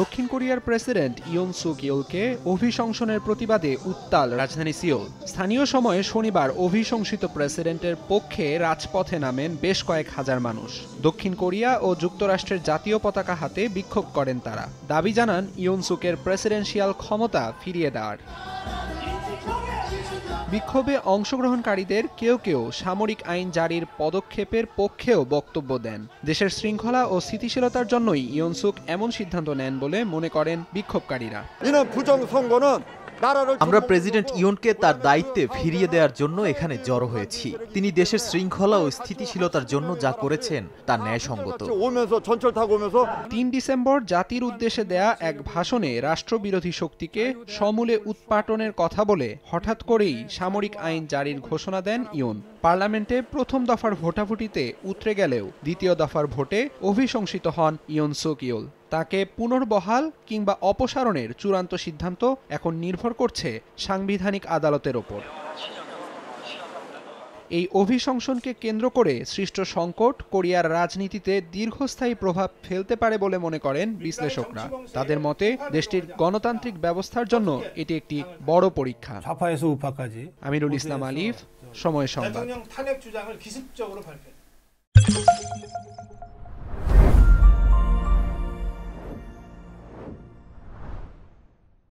দক্ষিণ কোরিয়ার প্রেসিডেন্ট ইয়ন সুক ইয়োলকে অভিশংসনের প্রতিবাদে উত্তাল রাজধানী সিওল। স্থানীয় সময়ে শনিবার অভিশংসিত প্রেসিডেন্টের পক্ষে রাজপথে নামেন বেশ কয়েক হাজার মানুষ। দক্ষিণ কোরিয়া ও যুক্তরাষ্ট্রের জাতীয় পতাকা হাতে বিক্ষোভ করেন তারা। দাবি জানান ইয়ন সুকের প্রেসিডেন্সিয়াল ক্ষমতা ফিরিয়ে দেওয়ার। বিক্ষোভে অংশগ্রহণকারীদের কেউ কেউ সামরিক আইন জারির পদক্ষেপের পক্ষেও বক্তব্য দেন। দেশের শৃঙ্খলা ও স্থিতিশীলতার জন্যই ইয়ন সুক এমন সিদ্ধান্ত নেন বলে মনে করেন বিক্ষোভকারীরা। আমরা প্রেসিডেন্ট ইয়নকে তার দায়িত্বে ফিরিয়ে দেওয়ার জন্য এখানে জড়ো হয়েছি। তিনি দেশের শৃঙ্খলা ও স্থিতিশীলতার জন্য যা করেছেন তা ন্যায়সঙ্গত। ৩ ডিসেম্বর জাতির উদ্দেশ্যে দেয়া এক ভাষণে রাষ্ট্রবিরোধী শক্তিকে সমূলে উৎপাটনের কথা বলে হঠাৎ করেই সামরিক আইন জারির ঘোষণা দেন ইয়ন। পার্লামেন্টে প্রথম দফার ভোটাভুটিতে উতরে গেলেও দ্বিতীয় দফার ভোটে অভিশংসিত হন ইয়ন সুক ইয়োল। তাকে পুনর্বহাল কিংবা অপসারণের চূড়ান্ত সিদ্ধান্ত এখন নির্ভর করছে সাংবিধানিক আদালতের ওপর। এই অভিশংসনকে কেন্দ্র করে সৃষ্ট সংকট কোরিয়ার রাজনীতিতে দীর্ঘস্থায়ী প্রভাব ফেলতে পারে বলে মনে করেন বিশ্লেষকরা। তাদের মতে দেশটির গণতান্ত্রিক ব্যবস্থার জন্য এটি একটি বড় পরীক্ষা। আমিরুল ইসলাম আলিফ, সময় সংবাদ।